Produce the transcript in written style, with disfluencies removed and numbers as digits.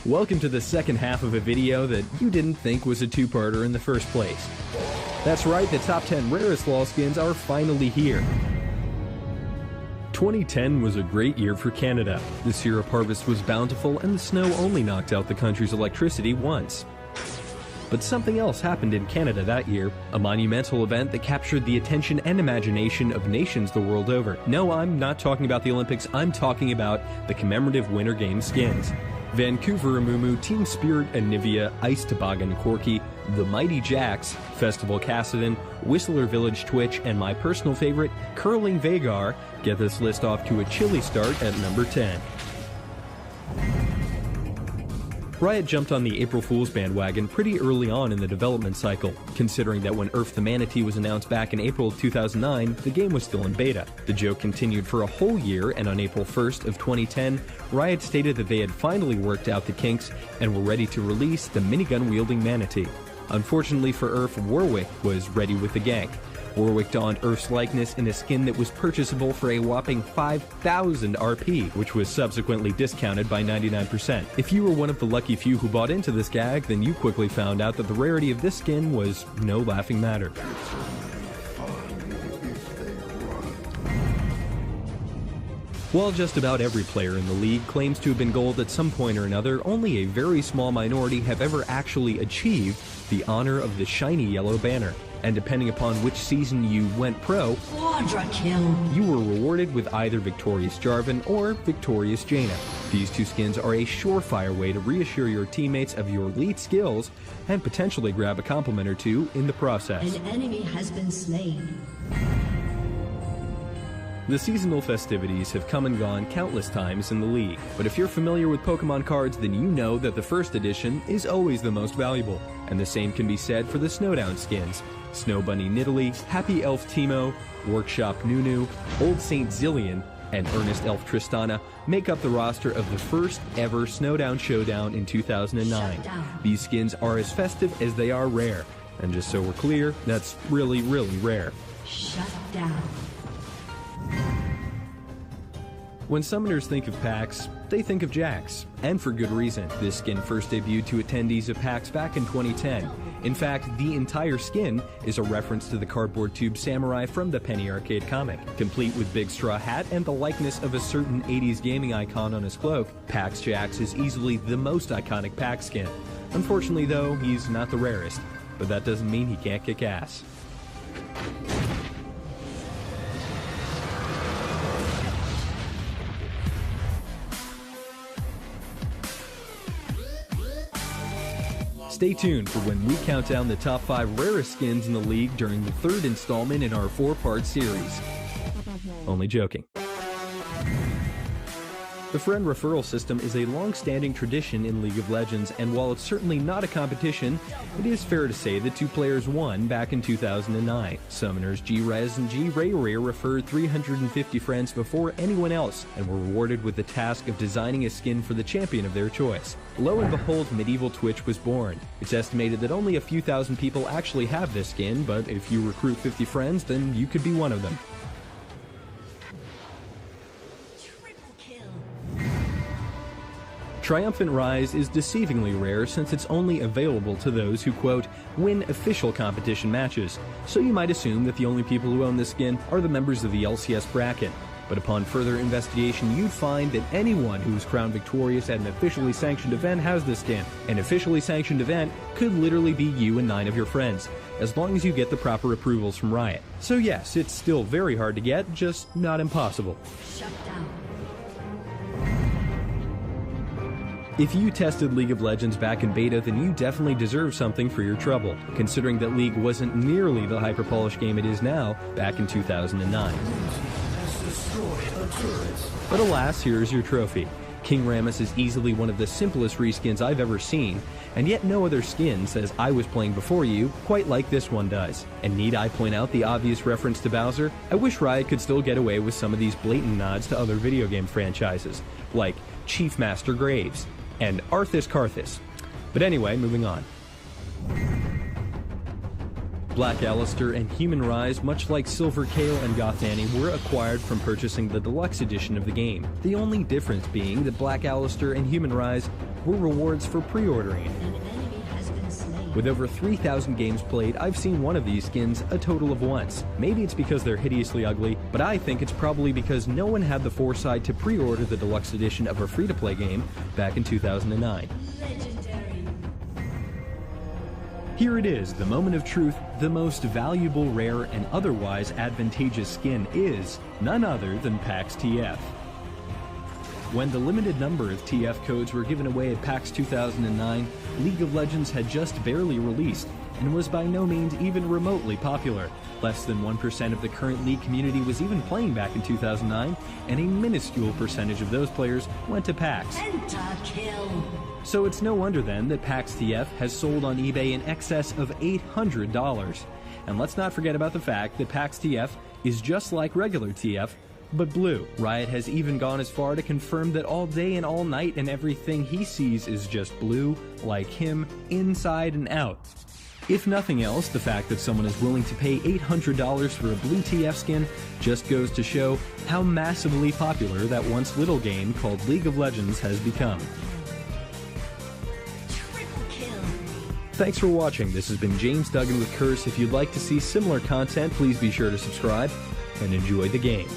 Welcome to the second half of a video that you didn't think was a two-parter in the first place. That's right, the top 10 rarest LoL skins are finally here. 2010 was a great year for Canada. The syrup harvest was bountiful and the snow only knocked out the country's electricity once. But something else happened in Canada that year, a monumental event that captured the attention and imagination of nations the world over. No, I'm not talking about the Olympics, I'm talking about the commemorative Winter Games skins. Vancouver Amumu, Team Spirit Anivia, Ice Toboggan Corky, The Mighty Jacks, Festival Cassidan, Whistler Village Twitch, and my personal favorite, Curling Vagar, get this list off to a chilly start at number 10. Riot jumped on the April Fool's bandwagon pretty early on in the development cycle, considering that when Earth the Manatee was announced back in April of 2009, the game was still in beta. The joke continued for a whole year, and on April 1st of 2010, Riot stated that they had finally worked out the kinks and were ready to release the minigun-wielding Manatee. Unfortunately for Earth, Warwick was ready with the gank. Warwick donned Earth's likeness in a skin that was purchasable for a whopping 5,000 RP, which was subsequently discounted by 99%. If you were one of the lucky few who bought into this gag, then you quickly found out that the rarity of this skin was no laughing matter. While just about every player in the league claims to have been gold at some point or another, only a very small minority have ever actually achieved the honor of the shiny yellow banner. And depending upon which season you went pro, Quadra kill. You were rewarded with either Victorious Jarvan or Victorious Jaina. These two skins are a surefire way to reassure your teammates of your elite skills and potentially grab a compliment or two in the process. An enemy has been slain. The seasonal festivities have come and gone countless times in the league, but if you're familiar with Pokemon cards, then you know that the first edition is always the most valuable, and the same can be said for the Snowdown skins. Snow Bunny Nidalee, Happy Elf Teemo, Workshop Nunu, Old Saint Zillion, and Earnest Elf Tristana make up the roster of the first ever Snowdown Showdown in 2009. These skins are as festive as they are rare, and just so we're clear, that's really, really rare. Shut down. When summoners think of PAX, they think of Jax, and for good reason. This skin first debuted to attendees of PAX back in 2010. In fact, the entire skin is a reference to the cardboard tube samurai from the Penny Arcade comic. Complete with big straw hat and the likeness of a certain 80s gaming icon on his cloak, PAX Jax is easily the most iconic PAX skin. Unfortunately though, he's not the rarest, but that doesn't mean he can't kick ass. Stay tuned for when we count down the top 5 rarest skins in the league during the third installment in our 4-part series. Only joking. The friend referral system is a long-standing tradition in League of Legends, and while it's certainly not a competition, it is fair to say that 2 players won back in 2009. Summoners G-Rez and G-Ray referred 350 friends before anyone else, and were rewarded with the task of designing a skin for the champion of their choice. Lo and behold, Medieval Twitch was born. It's estimated that only a few thousand people actually have this skin, but if you recruit 50 friends, then you could be one of them. Triumphant Rise is deceivingly rare since it's only available to those who, quote, win official competition matches, so you might assume that the only people who own this skin are the members of the LCS bracket. But upon further investigation, you'd find that anyone who's crowned victorious at an officially sanctioned event has this skin. An officially sanctioned event could literally be you and 9 of your friends, as long as you get the proper approvals from Riot. So yes, it's still very hard to get, just not impossible. Shut down. If you tested League of Legends back in beta, then you definitely deserve something for your trouble, considering that League wasn't nearly the hyper-polished game it is now back in 2009. But alas, here's your trophy. King Rammus is easily one of the simplest reskins I've ever seen, and yet no other skin says I was playing before you quite like this one does. And need I point out the obvious reference to Bowser? I wish Riot could still get away with some of these blatant nods to other video game franchises, like Chief Master Graves and Arthas Karthus. But anyway, moving on. Black Alistair and Human Rise, much like Silver Kale and Goth Annie, were acquired from purchasing the deluxe edition of the game. The only difference being that Black Alistair and Human Rise were rewards for pre-ordering. An enemy has been slain. With over 3,000 games played, I've seen one of these skins a total of once. Maybe it's because they're hideously ugly, but I think it's probably because no one had the foresight to pre-order the deluxe edition of a free-to-play game back in 2009. Legendary. Here it is, the moment of truth. The most valuable, rare, and otherwise advantageous skin is none other than PAX TF. When the limited number of TF codes were given away at PAX 2009, League of Legends had just barely released and was by no means even remotely popular. Less than 1% of the current League community was even playing back in 2009, and a minuscule percentage of those players went to PAX. Pentakill. So it's no wonder then that PAX TF has sold on eBay in excess of $800. And let's not forget about the fact that PAX TF is just like regular TF, but blue. Riot has even gone as far to confirm that all day and all night and everything he sees is just blue, like him, inside and out. If nothing else, the fact that someone is willing to pay $800 for a blue TF skin just goes to show how massively popular that once little game called League of Legends has become. Thanks for watching. This has been James Duggan with Curse. If you'd like to see similar content, please be sure to subscribe and enjoy the game.